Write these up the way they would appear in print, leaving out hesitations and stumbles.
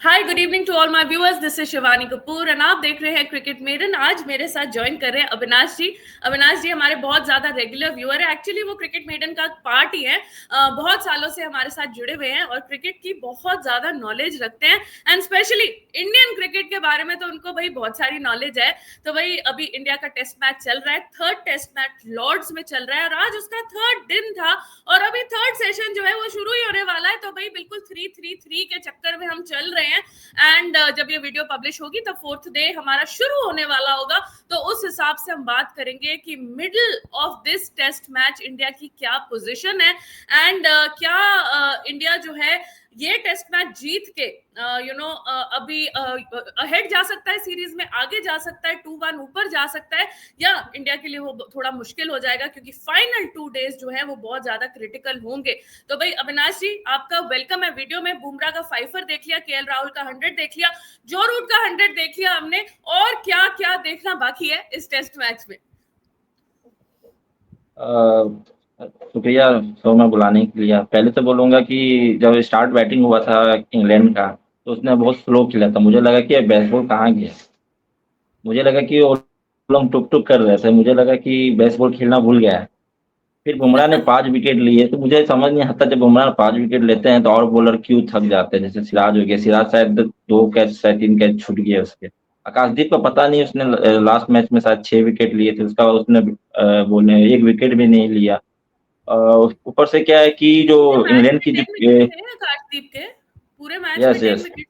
Hi, good evening to all my viewers. This is Shivani Kapoor and आप देख रहे हैं क्रिकेट मेडन। आज मेरे साथ ज्वाइन कर रहे हैं अविनाश जी। अविनाश जी हमारे बहुत ज्यादा रेगुलर व्यूअर है। एक्चुअली वो क्रिकेट मेडन का पार्ट ही है। बहुत सालों से हमारे साथ जुड़े हुए हैं और क्रिकेट की बहुत ज्यादा नॉलेज रखते हैं एंड स्पेशली इंडियन क्रिकेट के बारे में तो उनको भाई बहुत सारी नॉलेज है। तो भाई अभी इंडिया का टेस्ट मैच चल रहा है, थर्ड टेस्ट मैच लॉर्ड्स में चल रहा है और आज उसका थर्ड दिन था और अभी थर्ड सेशन जो है वो शुरू ही होने वाला है। तो भाई बिल्कुल 3-3-3 के चक्कर में हम चल रहे हैं एंड जब ये वीडियो पब्लिश होगी तब फोर्थ डे हमारा शुरू होने वाला होगा। तो उस हिसाब से हम बात करेंगे कि middle of this test match India की क्या पोजीशन है एंड क्या इंडिया जो है ये टेस्ट मैच जीत के अभी अहेड जा सकता है, सीरीज में आगे जा सकता है, 2-1 ऊपर जा सकता है, या इंडिया के लिए वो थोड़ा मुश्किल हो जाएगा क्योंकि फाइनल 2 डेज जो है वो बहुत ज्यादा क्रिटिकल होंगे। तो भाई अविनाश जी आपका वेलकम है वीडियो में। बुमराह का 5 देख लिया, केएल राहुल का 100 देख लिया, जो रूट का 100 देख लिया हमने, और क्या क्या देखना बाकी है इस टेस्ट मैच में? शुक्रिया शो में बुलाने के लिए। पहले तो बोलूंगा कि जब स्टार्ट बैटिंग हुआ था इंग्लैंड का तो उसने बहुत स्लो खेला था। मुझे लगा कि बेसबॉल कहाँ गया। मुझे लगा कि वो लोग टुक टुक कर रहे थे। मुझे लगा कि बेसबॉल खेलना भूल गया है। फिर बुमराह ने 5 विकेट लिए तो मुझे समझ नहीं आता, जब बुमराह 5 विकेट लेते हैं तो और बॉलर क्यों थक जाते हैं। जैसे सिराज हो गया, सिराज शायद 2 कैच शायद 3 कैच छूट गए उसके। आकाशदीप का पता नहीं, उसने लास्ट मैच में शायद 6 विकेट लिए थे, उसका बाद उसने बोले 1 विकेट भी नहीं लिया। ऊपर से क्या है कि जो पूरे मैच इंग्लैंड में की जो 10 विकेट थे आकाशदीप के, पूरे मैच में यस 10 यस। विकेट।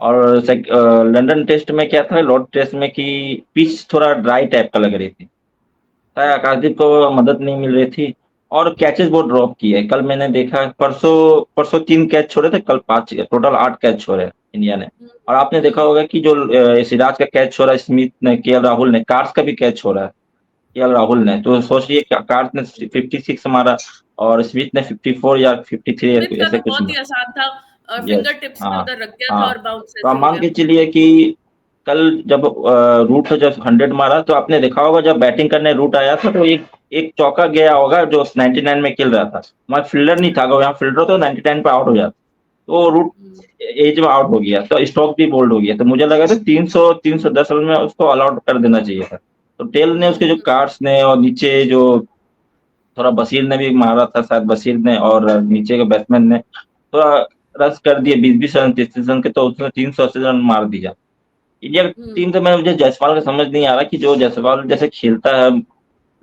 और लंदन टेस्ट में क्या था, लॉर्ड टेस्ट में कि पिच थोड़ा ड्राई टाइप का लग रही थी, शायद आकाशदीप को मदद नहीं मिल रही थी। और कैचेस बहुत ड्रॉप किए कल मैंने देखा। परसों परसों 3 कैच छोड़े थे, कल 5, टोटल 8 कैच छोड़े इंडिया ने। और आपने देखा होगा कि जो सिराज का कैच छोड़ा स्मिथ ने, केएल राहुल ने, कार्स का भी कैच छोड़ा है केएल राहुल ने। तो सोचिए कार्स ने 56 मारा और स्मिथ ने 54 या 53 स्मिथ का ऐसे तो कुछ बहुत ही मारा। आसान था और यस। फिंगर टिप्स में हाँ। उधर रख दिया था हाँ। और बाउंस तो आप ऐसे हो मान गया। के चलिए कि कल जब रूट जब 100 मारा तो आपने देखा होगा, जब बैटिंग करने रूट आया था तो एक एक चौका गया होगा जो 99 में खेल रहा था। वहां फील्डर नहीं था, अगर यहाँ फील्डर तो 99 पे आउट हो जाता। तो रूट एज में आउट हो गया तो स्टॉक भी बोल्ड हो गया। तो मुझे लगा था 310 रन में उसको ऑल आउट कर देना चाहिए था। तो टेल ने उसके जो कार्ड्स ने और नीचे जो थोड़ा बशीर ने भी मारा था, शायद बशीर ने और नीचे के बैट्समैन ने थोड़ा रश कर दिए 20-20 रन 30 रन के, तो उसने 380 रन मार दिया। इंडिया की टीम तो मैं मुझे जायसवाल का समझ नहीं आ रहा कि जो जायसवाल जैसे खेलता है,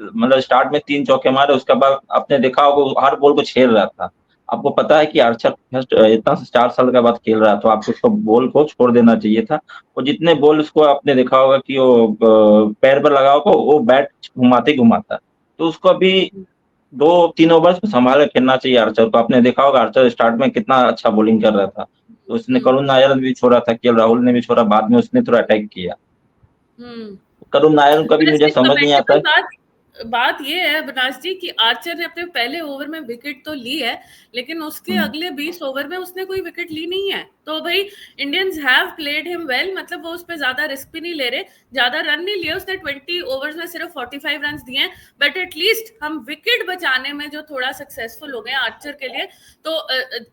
मतलब स्टार्ट में 3 चौके मारे, उसके बाद आपने देखा होगा वो हर बॉल को छेड़ रहा था। आपको पता है कि आर्चर फर्स्ट इतना 4 साल के बाद खेल रहा था, तो आपको उसको बॉल को छोड़ देना चाहिए था। और जितने बॉल उसको आपने देखा होगा कि वो पैर पर लगा होगा, वो बैट घुमाते ही घुमाता है। तो उसको अभी 2-3 ओवर संभाल के खेलना चाहिए आर्चर को। आपने देखा होगा आर्चर स्टार्ट में कितना अच्छा बॉलिंग कर रहा था, तो उसने करुण नायर ने भी छोड़ा था, केएल राहुल ने भी छोड़ा, बाद में उसने थोड़ा अटैक किया। करुण नायर का भी मुझे वैसे समझ नहीं आता कमेंटेबल है। बात बात ये है अविनाश जी कि आर्चर ने अपने पहले ओवर में विकेट तो ली है लेकिन उसके हम्म। अगले 20 ओवर में उसने कोई विकेट ली नहीं है। तो भाई Indians have played him well, मतलब वो उस पर ज्यादा रिस्क भी नहीं ले रहे, ज्यादा रन नहीं लिए उसने। 20 ओवर्स में सिर्फ 45 रन दिए हैं, बट एटलीस्ट हम विकेट बचाने में जो थोड़ा सक्सेसफुल हो गए आर्चर के लिए। तो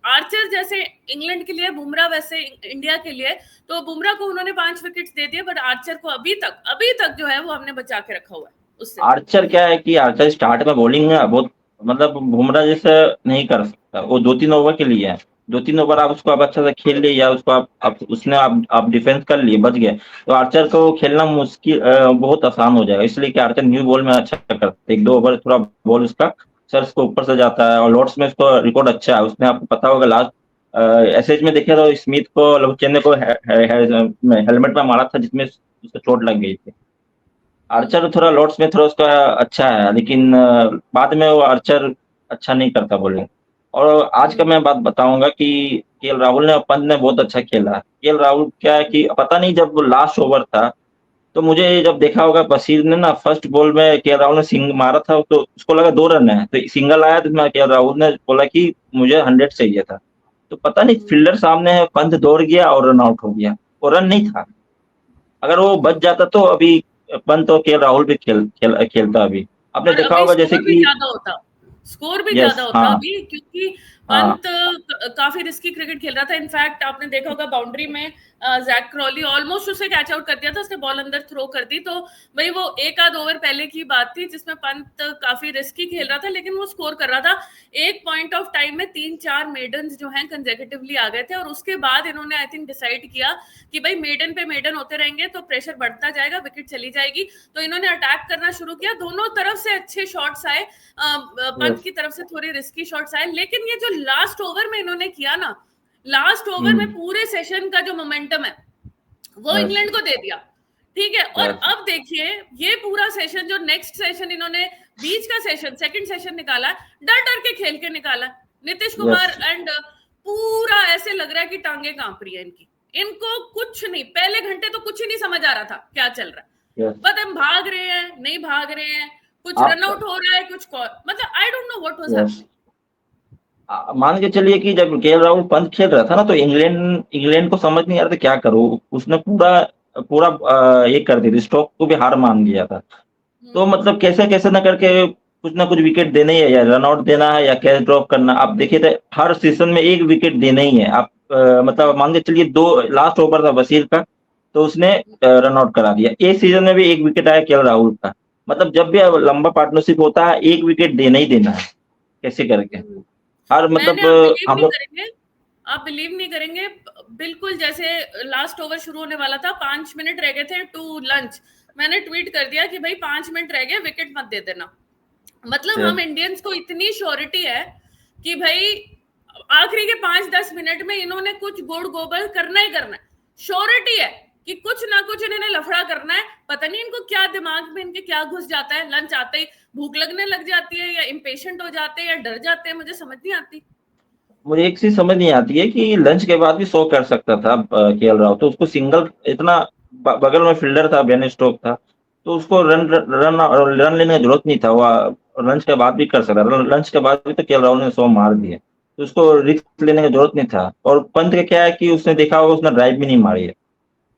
आर्चर जैसे इंग्लैंड के लिए, बुमराह वैसे इंडिया के लिए। तो बुमराह को उन्होंने 5 विकेट दे दिए, बट आर्चर को अभी तक जो है वो हमने बचा के रखा हुआ है उससे। आर्चर क्या है कि आर्चर स्टार्ट में बॉलिंग में बहुत, मतलब बुमराह जैसे नहीं कर सकता। वो 2-3 ओवर के लिए है। 2-3 ओवर आप उसको आप अच्छा से खेल लिए, या उसको आप उसने आप डिफेंस कर लिए, बच गए, तो आर्चर को खेलना मुश्किल, बहुत आसान हो जाएगा। इसलिए कि आर्चर न्यू बॉल में अच्छा करता है। 1-2 ओवर थोड़ा बॉल उसका सर को ऊपर से जाता है, और लॉर्ड्स में उसको रिकॉर्ड अच्छा है। उसने आपको पता होगा लास्ट एसएच में देखे तो स्मिथ को, लवचेन को हेलमेट में मारा था, जिसमें उसको चोट लग गई थी। आर्चर थोड़ा लॉर्ड्स में थोड़ा उसका अच्छा है, लेकिन बाद में वो आर्चर अच्छा नहीं करता बॉलिंग। और आज का मैं बात बताऊंगा कि केएल राहुल ने और पंत ने बहुत अच्छा खेला। केएल राहुल क्या है कि पता नहीं, जब लास्ट ओवर था तो मुझे जब देखा होगा बशीर ने ना फर्स्ट बॉल में केएल राहुल ने सिंग मारा था, तो उसको लगा 2 रन है, तो सिंगल आया, तो मैं केएल राहुल ने बोला कि मुझे 100 चाहिए था। तो पता नहीं फील्डर सामने है, पंत दौड़ गया और रन आउट हो गया। वो रन नहीं था। अगर वो बच जाता तो अभी पंत और केएल राहुल भी खेलता अभी। आपने और देखा अभी होगा जैसे स्कोर भी कि ज्यादा होता, स्कोर भी यस। ज्यादा होता हाँ। अभी, क्योंकि हाँ पंत काफी रिस्की क्रिकेट खेल रहा था। इनफैक्ट आपने देखा होगा बाउंड्री में जैक क्रॉली ऑलमोस्ट उसे कैच आउट कर दिया था, उसने बॉल अंदर थ्रो कर दी। तो भाई वो एक आध ओवर पहले की बात थी जिसमें पंत काफी रिस्की खेल रहा था, लेकिन वो स्कोर कर रहा था। एक पॉइंट ऑफ टाइम में 3-4 मेडन्स जो हैं कंसेक्यूटिवली आ गए थे, और उसके बाद इन्होंने आई थिंक डिसाइड किया कि भाई मेडन पे मेडन होते रहेंगे तो प्रेशर बढ़ता जाएगा, विकेट चली जाएगी। तो इन्होंने अटैक करना शुरू किया, दोनों तरफ से अच्छे शॉट्स आए, पंत की तरफ से थोड़ी रिस्की शॉट्स आए, लेकिन ये जो लास्ट ओवर में इन्होंने किया ना, लास्ट ओवर में पूरे सेशन का जो मोमेंटम है वो इंग्लैंड को दे दिया। ठीक है, और अब देखिए ये पूरा सेशन, जो नेक्स्ट सेशन इन्होंने बीच का सेशन, सेकंड सेशन निकाला, डर डर के खेल के निकाला नीतीश कुमार, एंड पूरा ऐसे लग रहा है कि टांगे कांप रही है इनकी। इनको कुछ नहीं, पहले घंटे तो कुछ ही नहीं समझ आ रहा था क्या चल रहा है, बट हम भाग रहे हैं, नहीं भाग रहे हैं, कुछ रन आउट हो रहा है, कुछ मतलब I don't know what was happening. मान के चलिए कि जब केएल राहुल पंत खेल रहा था ना, तो इंग्लैंड को समझ नहीं आ रहा था क्या करूं। उसने पूरा पूरा ये कर दी थी, स्टोक्स को भी हार मान गया था। तो मतलब कैसे कैसे ना करके कुछ ना कुछ विकेट देना ही है, या रन आउट देना है या कैच ड्रॉप करना। आप देखिए तो हर सीजन में एक विकेट देना ही है। आप मतलब मान के चलिए दो लास्ट ओवर था बशीर का, तो उसने रन आउट करा दिया। एक सीजन में भी एक विकेट आया केएल राहुल का। मतलब जब भी लंबा पार्टनरशिप होता है एक विकेट देना ही देना है, कैसे करके। हर मतलब हम लोग, आप बिलीव नहीं करेंगे, बिल्कुल जैसे लास्ट ओवर शुरू होने वाला था, 5 मिनट रह गए थे टू लंच, मैंने ट्वीट कर दिया कि भाई 5 मिनट रह गए, विकेट मत दे देना। मतलब हम इंडियंस को इतनी श्योरिटी है कि भाई आखिरी के 5-10 मिनट में इन्होंने कुछ गुड़ गोबर करना ही करना है। श्योरिटी है कि कुछ ना कुछ इन्होंने लफड़ा करना है। पता नहीं इनको क्या दिमाग में इनके क्या घुस जाता है, लंच आते ही भूख लगने लग जाती है, या इम्पेशेंट हो जाते हैं, या डर जाते हैं, मुझे समझ नहीं आती। मुझे एक चीज समझ नहीं आती है कि लंच के बाद भी 100 कर सकता था केएल राहुल। तो उसको सिंगल, इतना बगल में फील्डर था, बेन स्टोक था, तो उसको रन लेने की जरूरत नहीं था। वो लंच के बाद भी कर सकता था। लंच के बाद भी तो केएल राहुल ने 100 मार दिए, तो उसको रिस्क लेने की जरूरत नहीं था। और पंत का क्या है कि उसने देखा होगा, उसने ड्राइव भी नहीं मारी है,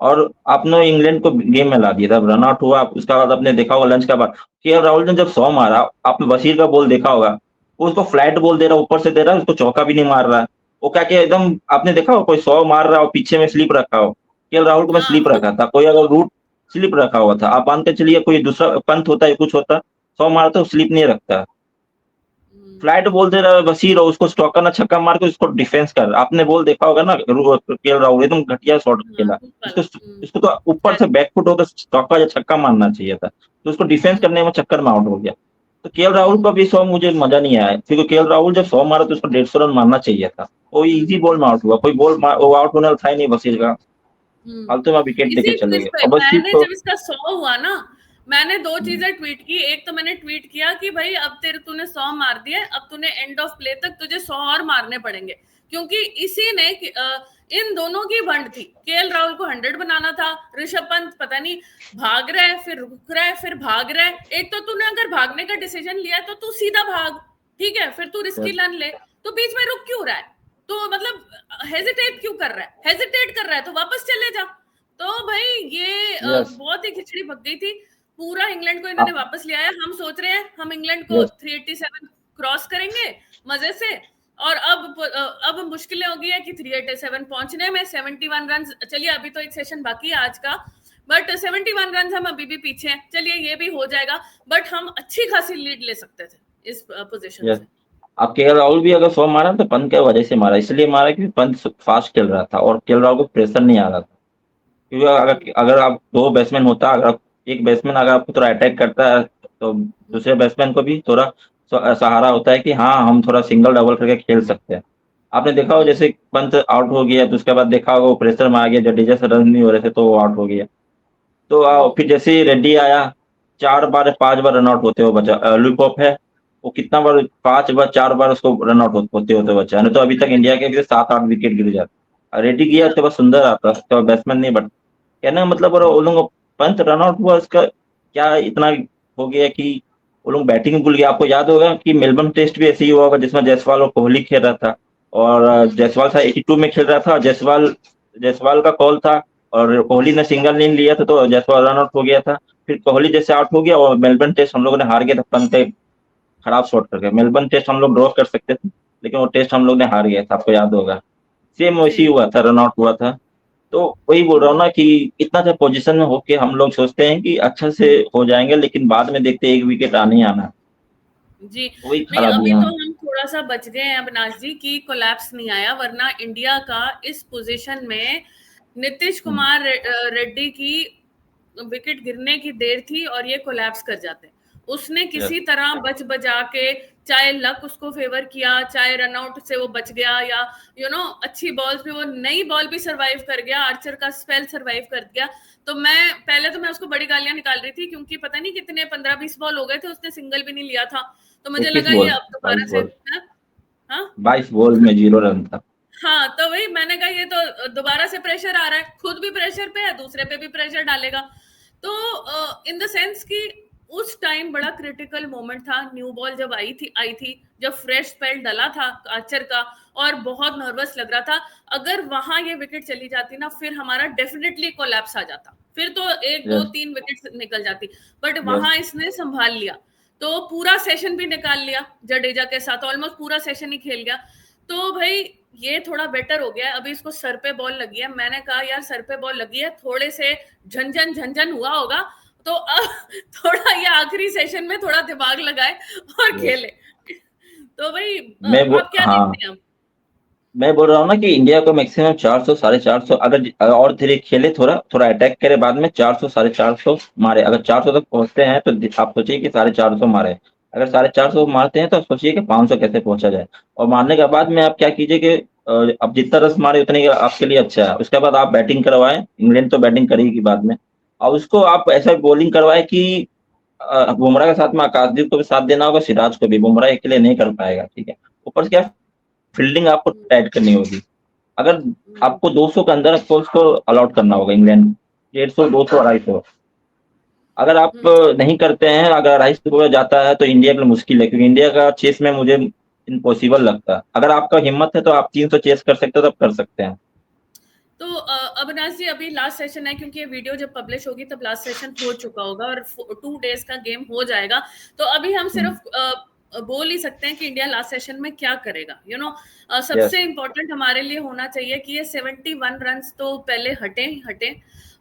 और आपने इंग्लैंड को गेम में ला दिया था। रन आउट हुआ, उसके बाद आपने देखा होगा लंच के बाद केएल राहुल ने जब 100 मारा, आपने बशीर का बॉल देखा होगा, वो उसको फ्लैट बॉल दे रहा है, ऊपर से दे रहा है, उसको चौका भी नहीं मार रहा है। वो क्या कि एकदम आपने देखा हो कोई 100 मार रहा हो, पीछे में स्लिप रखा हो। केएल राहुल को मैं स्लिप रखा था, कोई अगर रूट स्लिप रखा हुआ था। आप मान के चलिए कोई दूसरा पंत होता है, कुछ होता, 100 मारता तो स्लिप नहीं रखता, फ्लाइट बोल दे रहा है बशीर, उसको स्टॉकर ना छक्का मार के उसको डिफेंस कर। आपने बोल देखा होगा ना, केएल राहुल एकदम घटिया शॉट खेला। इसको तो ऊपर से बैकफुट होकर स्टॉकर या छक्का मारना चाहिए था, तो उसको डिफेंस करने में चक्कर में आउट हो गया। तो केएल राहुल का भी 100 मुझे मजा नहीं आया, क्योंकि केएल राहुल जब 100 मारा तो उसको 150 रन मारना चाहिए था। वो इजी बॉल में आउट हुआ, कोई बॉल वो आउट होने वाला था ही नहीं बशीर का, फालतू में विकेट देके चले गए। और बशीर मैंने तो जब इसका 100 हुआ ना, मैंने दो चीजें ट्वीट की। एक तो मैंने ट्वीट किया कि भाई अब तूने 100 मार दिए, अब तूने एंड ऑफ प्ले तक तुझे 100 और मारने पड़ेंगे, क्योंकि इसी ने इन दोनों की वंड थी। केएल राहुल को 100 बनाना था, ऋषभ पंत पता नहीं भाग रहा है, फिर रुक रहा है, फिर भाग रहा है। एक तो तूने अगर भागने का डिसीजन लिया है तो तू सीधा भाग, ठीक है, फिर तू रिस्की रन ले, तो बीच में रुक क्यों रहा है? तो मतलब हेजिटेट क्यों कर रहा है? हेजिटेट कर रहा है तो वापस चले जा। तो भाई ये बहुत ही खिचड़ी पक गई थी। पूरा इंग्लैंड को इन्होंने वापस लिया है। हम सोच रहे हैं हम इंग्लैंड को 387 क्रॉस करेंगे मजे से, और अब मुश्किलें हो गई है कि 387 पहुंचने में। 71 रन, चलिए अभी तो एक सेशन बाकी है आज का, बट 71 रन हम अभी भी पीछे हैं। चलिए ये भी हो जाएगा, बट हम अच्छी खासी लीड ले सकते थे इस पोजीशन से। अब केएल राहुल भी अगर 100 मारा तो पंत की वजह से मारा, इसलिए मारा कि पंत फास्ट खेल रहा था और केएल राहुल को प्रेशर नहीं आ रहा था। क्योंकि अगर आप दो बैट्समैन होता, अगर एक बैट्समैन अगर आपको थोड़ा अटैक करता है तो दूसरे बैट्समैन को भी थोड़ा सहारा होता है कि हाँ हम थोड़ा सिंगल डबल करके खेल सकते हैं। आपने देखा हो जैसे पंत आउट हो गया तो उसके बाद देखा होगा प्रेशर में आ गया, जडेजा से रन नहीं हो रहे थे तो वो आउट हो गया। तो फिर जैसे ही रेड्डी आया, 5 बार रन आउट होते हुए बचा। लुपॉप है, वो कितना बार 5 बार 4 बार उसको रन आउट होते होते बचा, नहीं तो अभी तक इंडिया के 7-8 विकेट गिर जाते। रेड्डी गया तो बस सुंदर आता तो बैट्समैन नहीं, बट कहना मतलब वो लोग पंत रन आउट हुआ, उसका क्या इतना हो गया कि वो लोग बैटिंग भूल गया। आपको याद होगा कि मेलबर्न टेस्ट भी ऐसे ही हुआ होगा, जिसमें जायसवाल और कोहली खेल रहा था, और जायसवाल था 82 में खेल रहा था, जायसवाल का कॉल था और कोहली ने सिंगल नहीं लिया था, तो जायसवाल रन आउट हो गया था। फिर कोहली जैसे आउट हो गया और मेलबर्न टेस्ट हम लोगों ने हार गया था, पंत खराब शॉट करके। मेलबर्न टेस्ट हम लोग ड्रॉ कर सकते थे, लेकिन वो टेस्ट हम लोग ने हार गया था, आपको याद होगा। सेम वैसे ही जी। हुआ था, रन आउट हुआ था। तो वही बोल रहा हूँ ना कि इतना अच्छा पोजीशन में होके हम लोग सोचते हैं कि अच्छा से हो जाएंगे, लेकिन बाद में देखते हैं एक विकेट आने ही आना। जी, वही नहीं अभी खराबियां तो हैं। हम थोड़ा-सा बच गए हैं अविनाश जी कि कोलैप्स नहीं आया, वरना इंडिया का इस पोज़ीशन में नीतीश हम्म, कुमार रेड्डी की विकेट गिरने की देर थी और ये कोलैप्स कर जाते। उसने यस किसी तरह बच-बचा के, चाहे लक उसको फ़ेवर किया, चाहे रन आउट से वो बच गया, या अच्छी बॉल्स पे वो नई बॉल भी सर्वाइव कर गया, आर्चर का स्पेल सर्वाइव कर गया। तो मैं उसको बड़ी गालियाँ निकाल रही थी, क्योंकि पता नहीं कितने 15-20 बॉल हो गए थे, उसने सिंगल भी नहीं लिया था। तो मुझे 21 लगा ये बॉल, अब दोबारा 22 से, बॉल, हाँ, हाँ, 22 बॉल में 0 रन था। हाँ, तो वही मैंने कहा ये तो दोबारा से प्रेशर आ रहा है, खुद भी प्रेशर पे है, दूसरे पे भी प्रेशर डालेगा। तो इन द सेंस कि उस टाइम बड़ा क्रिटिकल मोमेंट था, न्यू बॉल जब आई थी, जब फ्रेश स्पेल डला था आर्चर का, और बहुत नर्वस लग रहा था। अगर वहां ये विकेट चली जाती ना, फिर हमारा डेफिनेटली कोलैप्स आ जाता, फिर तो एक दो यस तीन विकेट निकल जाती। बट यस वहां इसने संभाल लिया, तो पूरा सेशन भी निकाल लिया जडेजा के साथ, ऑलमोस्ट पूरा सेशन ही खेल गया। तो भाई ये थोड़ा बेटर हो गया है। अभी इसको सर पे बॉल लगी है, मैंने कहा यार सर पे बॉल लगी है, थोड़े से झंझन झंझन हुआ होगा, तो अब थोड़ा ये आखिरी सेशन में थोड़ा दिमाग लगाए और यस खेले। तो भाई मैं आप क्या हाँ, देखते हैं? मैं बोल रहा हूँ ना कि इंडिया को मैक्सिमम 400 450, अगर और धीरे खेले, थोड़ा थोड़ा अटैक करे, बाद में 400 450 मारे। अगर 400 तक पहुंचते हैं तो आप सोचिए कि 450 मारे। अगर 450 मारते हैं तो सोचिए कि 500 कैसे पहुंचा जाए। और मारने के बाद में आप क्या कीजिए कि अब जितना रस मारे उतने आपके लिए अच्छा है। उसके बाद आप बैटिंग करवाएं, इंग्लैंड तो बैटिंग करेगी बाद में, और उसको आप ऐसा बॉलिंग करवाएं कि बुमराह के साथ में आकाशदीप को भी साथ देना होगा, सिराज को भी। बुमराह अकेले नहीं कर पाएगा, ठीक है। ऊपर से क्या, फील्डिंग आपको टाइट करनी होगी। अगर आपको 200 के अंदर आपको उसको अलॉट करना होगा इंग्लैंड, 150, 200, 250। अगर आप नहीं करते हैं, अगर 250 हो जाता है तो इंडिया के लिए मुश्किल है, क्योंकि इंडिया का चेस में मुझे इम्पॉसिबल लगता है। अगर आपका हिम्मत है तो आप 300 चेस कर सकते हो, तब कर सकते हैं। तो अविनाश जी अभी लास्ट सेशन है, क्योंकि ये वीडियो जब पब्लिश होगी तब लास्ट सेशन हो चुका होगा और 2 डेज का गेम हो जाएगा। तो अभी हम हम्म, सिर्फ बोल ही सकते हैं कि इंडिया लास्ट सेशन में क्या करेगा। यस सबसे इंपॉर्टेंट हमारे लिए होना चाहिए कि ये 71 रन तो पहले हटे ही हटे,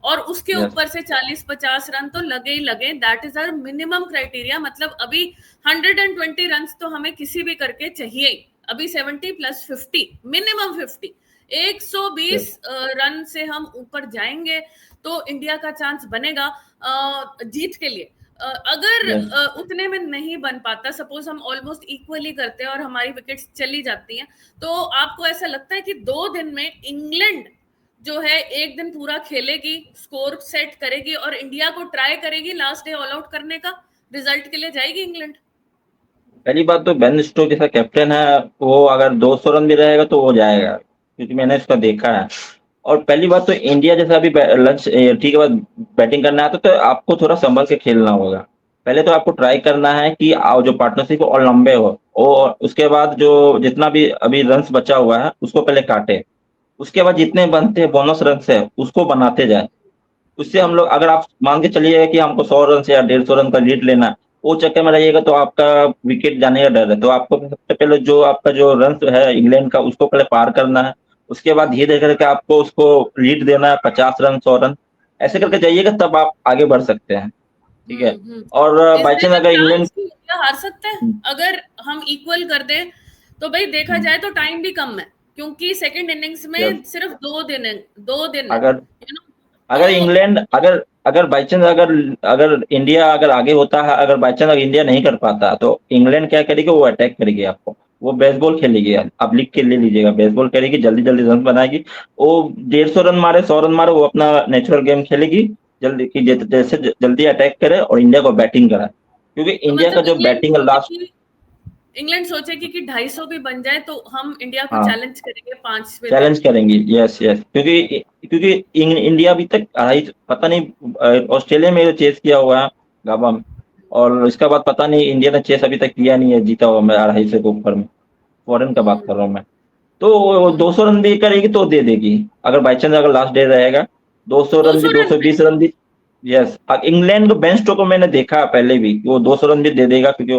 और उसके यस ऊपर से 40-50 रन तो लगे ही लगे। That is our minimum criteria. मतलब अभी 120 रन तो हमें किसी भी करके चाहिए ही। अभी 70 प्लस 50, मिनिमम 50, 120 यस रन से हम ऊपर जाएंगे तो इंडिया का चांस बनेगा जीत के लिए। अगर यस उतने में नहीं बन पाता, सपोज हम ऑलमोस्ट इक्वली करते हैं और हमारी विकेट्स चली जाती हैं, तो आपको ऐसा लगता है कि 2 दिन में इंग्लैंड जो है एक दिन पूरा खेलेगी, स्कोर सेट करेगी और इंडिया को ट्राई करेगी लास्ट डे ऑल आउट करने का, रिजल्ट के लिए जाएगी इंग्लैंड? पहली बात तो बेन स्टोक्स जैसा कैप्टन है, वो अगर 200 रन भी रहेगा तो वो जाएगा, क्योंकि मैंने इसका देखा है। और पहली बात तो इंडिया जैसा अभी लंच ठीक है, बाद बैटिंग करना है तो आपको थोड़ा संभल के खेलना होगा। पहले तो आपको ट्राई करना है कि जो पार्टनरशिप और लंबे हो, और उसके बाद जो जितना भी अभी रन्स बचा हुआ है उसको पहले काटे। उसके बाद जितने बनते हैं बोनस रन है उसको बनाते जाए। उससे हम लोग, अगर आप मान के चलिएगा कि हमको 100 रन से या 150 रन का लीड लेना है, वो चक्कर में रहिएगा तो आपका विकेट जाने का डर है। तो आपको सबसे पहले जो आपका जो रन है इंग्लैंड का, उसको पहले पार करना है। उसके बाद धीरे धीरे करके आपको उसको लीड देना है, 50 रन, 100 रन, ऐसे करके जाइएगा, तब आप आगे बढ़ सकते हैं, ठीक है। हम्म। और is by chance there a अगर इंग्लैंड, चांस कि इंडिया हार सकता है अगर हम इक्वल कर दें? तो भाई देखा जाए तो टाइम भी कम है, क्योंकि सेकंड इनिंग्स में सिर्फ 2 दिन है, 2 दिन है, अगर अगर तो इंग्लैंड, अगर अगर बाई चांस अगर अगर इंडिया अगर आगे होता है, अगर बाई चांस अगर इंडिया नहीं कर पाता, तो इंग्लैंड क्या करेगी, वो अटैक करेगी आपको। वो बेसबॉल खेलेगी, आप लिख के ले लीजिएगा, बेसबॉल करेगी, जल्दी जल्दी रन बनाएगी। वो 150 रन मारे, 100 रन मारे, वो अपना नेचुरल गेम खेलेगी। जल्दी की जैसे जल्दी अटैक करे और इंडिया को बैटिंग कराए, क्योंकि इंडिया का मतलब जो बैटिंग है लास्ट। इंग्लैंड सोचेगी कि 250 भी बन जाए तो हम इंडिया को हाँ, चैलेंज करेंगे 5वें दिन। चैलेंज करेंगी, यस यस, क्योंकि क्योंकि इंडिया अभी तक अढ़ाई, पता नहीं ऑस्ट्रेलिया में चेस किया हुआ है, गाबा में। और इसका बाद पता नहीं इंडिया ने चेस अभी तक किया नहीं है, जीता हुआ मैं 250 के ऊपर में। फॉरेन का बात हम्म, कर रहा हूँ मैं। तो हम्म। 200 रन भी करेगी तो दे देगी, अगर बाई चांस अगर लास्ट डे रहेगा। 200 दो रन भी, सौ रन 220 रन भी। यस, इंग्लैंड को बेन स्टोक्स को मैंने देखा पहले भी कि वो 200 रन भी दे देगा, क्योंकि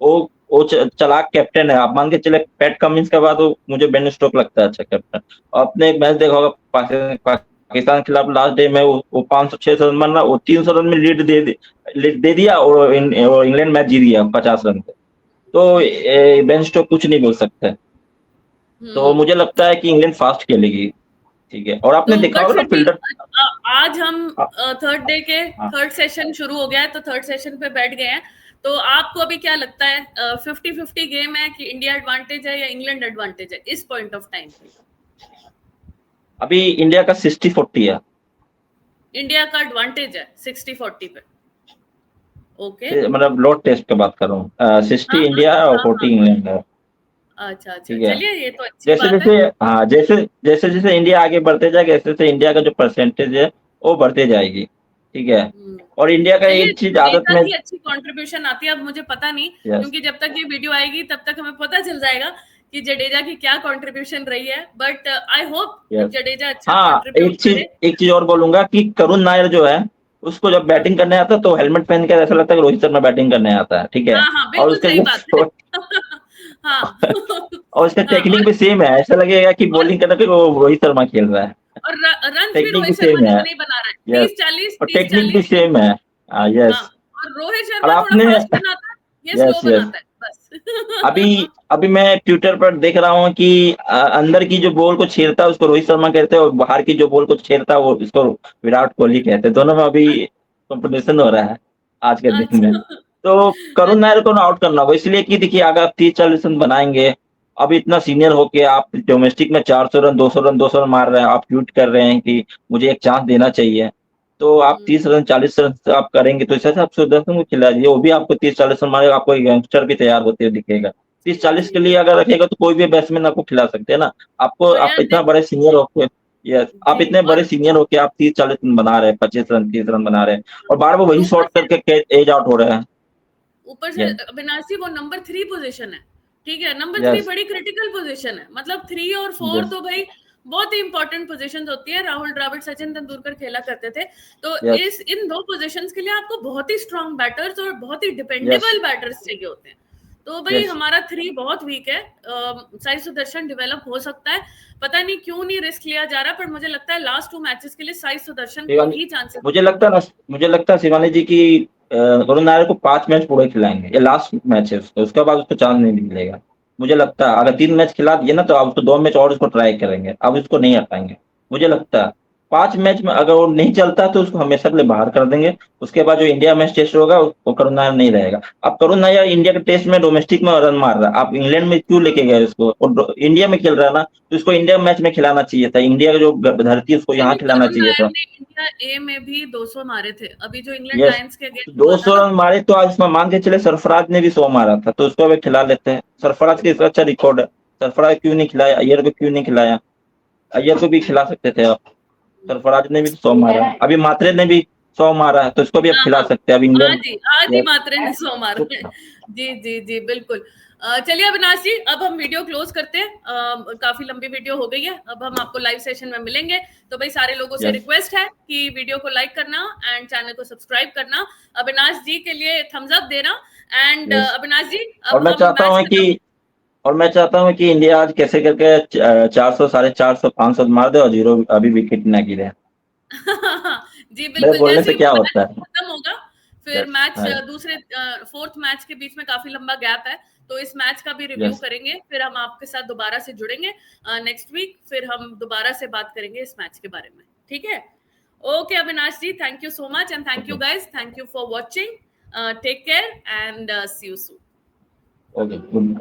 वो वो चालाक कैप्टन है, आप मान के चले पैट कमिंस के बाद वो मुझे बेन स्टोक लगता है अच्छा कैप्टन। आपने एक मैच देखा होगा पाकिस्तान के खिलाफ लास्ट डे में वो 500-600 रन मारना, वो 300 रन में लीड दे दिया और इंग्लैंड मैच जीत गया 50 रन से। तो बेन स्टोक कुछ नहीं बोल सकते। तो मुझे लगता है कि इंग्लैंड फास्ट खेलेगी, ठीक है। और आपने तो देखा होगा ना फील्डर, आज हम थर्ड डे के थर्ड सेशन शुरू हो गया है, तो थर्ड सेशन पे बैठ गए हैं। तो आपको अभी क्या लगता है, 50-50 गेम है कि इंडिया एडवांटेज है या इंग्लैंड एडवांटेज है इस पॉइंट ऑफ टाइम पे? अभी इंडिया का 60-40 है। इंडिया का एडवांटेज है 60-40 पे। ओके, मतलब लोड टेस्ट की बात कर रहा हूँ, 60 हाँ इंडिया और हाँ 40 हाँ, इंग्लैंड है, अच्छा अच्छा, ठीक है। चलिए ये तो अच्छी जैसे बात है। जैसे हाँ जैसे जैसे इंडिया आगे बढ़ते जाएगा, ऐसे जैसे इंडिया का जो परसेंटेज है वो बढ़ते जाएगी, ठीक है। और इंडिया का चलिए, एक चीज आदत जडेजा में, की अच्छी कंट्रीब्यूशन आती है। अब मुझे पता नहीं, यस क्योंकि जब तक ये वीडियो आएगी तब तक हमें पता चल जाएगा कि जडेजा की क्या कंट्रीब्यूशन रही है, but I hope yes Jadeja अच्छा हाँ, कंट्रीब्यूट करे। एक चीज और बोलूंगा कि करुण नायर जो है, उसको जब हाँ बैटिंग करने आता है तो हेलमेट पहन के ऐसा लगता है कि रोहित शर्मा बैटिंग करने आता है, ठीक है। हाँ हाँ, और बिल्कुल उसका सही जो बात है। हाँ और उसका हाँ, टेक्निक भी सेम है, ऐसा लगेगा कि और बॉलिंग करना फिर वो रोहित शर्मा खेल रहा है। और रन भी टेक्निक भी रोहित शर्मा सेम है, जितने ही बना रहा है, यस। 30-40 और टेक्निक भी 30-40। सेम है, हाँ, यस। और रोहित और शर्मा थोड़ा आपने, फास्ट बनाता है, ये स्लो यस यस, बनाता है अभी बस। अभी मैं ट्विटर पर देख रहा हूँ कि अंदर की जो बॉल को छेड़ता है उसको रोहित शर्मा कहते हैं, और बाहर की जो बॉल को छेड़ता है वो इसको विराट कोहली कहते हैं। दोनों में अभी कंपटीशन हो रहा है आज के दिन में। अच्छा तो करुण नायर अच्छा, को आउट करना होगा, इसलिए कि देखिए अगर आप 30-40 रन बनाएंगे, अभी इतना सीनियर होके आप डोमेस्टिक में 400 रन 200 रन मार रहे हैं, आप ट्वीट कर रहे हैं कि मुझे एक चांस देना चाहिए। तो आप 30 रन 40 रन आप करेंगे तो इस हिसाब से 10 रन को खिला दीजिए, वो भी आपको 30-40 रन मारेगा, आपको एक यंगस्टर भी तैयार होते हुए दिखेगा। 30-40 जी के लिए अगर रखेगा तो कोई भी बैट्समैन आपको खिला सकते हैं ना। आपको, और आप यार इतना बड़े सीनियर होके, यस, आप जी, इतने बड़े और सीनियर होके आप 30-40 रन बना रहे हैं, 25 रन 30 रन बना रहे हैं, और बार बार और वही शॉट करके एज आउट हो रहे हैं। ऊपर से यस अविनाश जी, वो नंबर 3 पोजीशन है, ठीक है। नंबर 3 यस बड़ी क्रिटिकल पोजीशन है, मतलब 3 और 4 यस तो भाई बहुत ही इंपॉर्टेंट पोजीशंस होती है। राहुल द्रविड़, सचिन तेंदुलकर खेला करते थे। तो यस इस इन दो पोजीशंस के लिए आपको बहुत ही स्ट्रांग बैटर्स और बहुत ही यस डिपेंडेबल बैटर्स चाहिए होते हैं। तो भाई यस हमारा 3 बहुत वीक है। साई सुदर्शन डेवलप हो सकता है, पता नहीं क्यों नहीं रिस्क लिया जा रहा, पर मुझे लगता है लास्ट 2 मैचेस के लिए साई सुदर्शन को शिवानी, ही चांसेस मुझे देने लगता है चाहिए। ना, मुझे लगता है शिवानी जी की वरुण नायर को 5 मैच पूरे खिलाएंगे, ये लास्ट मैच है उसका, उसके बाद उसको चांस नहीं मिलेगा। मुझे लगता है अगर 3 मैच खिला दिए ना तो आप उसको 2 मैच और उसको ट्राई करेंगे, अब उसको नहीं हटाएंगे। मुझे लगता है 5 मैच में अगर वो नहीं चलता तो उसको हमेशा के लिए बाहर कर देंगे। उसके बाद जो इंडिया मैच टेस्ट होगा वो करुण नायर नहीं रहेगा। अब करुण नायर इंडिया के टेस्ट में डोमेस्टिक में रन मार रहा है, आप इंग्लैंड में क्यों लेके गए उसको, और इंडिया में खेल रहा है ना, तो उसको इंडिया मैच में खिलाना चाहिए था, इंडिया का जो धरती है उसको नहीं यहाँ नहीं, खिलाना करुण चाहिए नायर था। ने इंडिया ए में भी 200 मारे थे, अभी जो इंग्लैंड यस, लायंस के अगेंस्ट हुआ था 200 ना। रन मारे तो आज इसमें मान के चले सरफराज ने भी 100 मारा था, तो उसको अभी खिला लेते हैं। सरफराज के इसका अच्छा रिकॉर्ड है, सरफराज क्यों नहीं खिलाया, अय्यर को क्यों नहीं खिलाया, अय्यर को भी खिला सकते थे आप। सरफराज ने भी 100 मारा, अभी मात्रे ने भी 100 मारा है, तो इसको भी आप हाँ खिला हाँ, सकते हैं। अब इंग्लैंड, आज ही यस, मात्रे ने 100 मारे हैं। जी जी जी, बिल्कुल। चलिए अविनाश जी, अब हम वीडियो क्लोज करते हैं। काफी लंबी वीडियो हो गई है, अब हम आपको लाइव सेशन में मिलेंगे। तो भाई सारे लोगों से यस रिक्वेस्ट है कि वीडियो को लाइक करना एंड चैनल को सब्सक्राइब करना, अविनाश जी के लिए थम्स अप देना। And yes. अविनाश जी, और अब मैं हम चाहता मैच हूँ खत्म। कि और मैं चाहता हूँ कि इंडिया आज कैसे करके 400 450 500 मार दे और जीरो अभी विकेट ना गिरे। जी मेरे बिल्कुल, बोलने जैसे से ही क्या वो होता मैच है। खत्म होगा, फिर यस, मैच हाँ, दूसरे फोर्थ मैच के बीच में काफी लंबा गैप है, तो इस मैच का भी रिव्यू यस, करेंगे, फिर हम आपके साथ दोबारा से जुड़ेंगे नेक्स्ट वीक, फिर हम दोबारा से बात करेंगे इस मैच के बारे में, ठीक है। Okay Avinash ji, thank you so much and thank you okay guys, thank you for watching, take care and see you soon. Okay, good.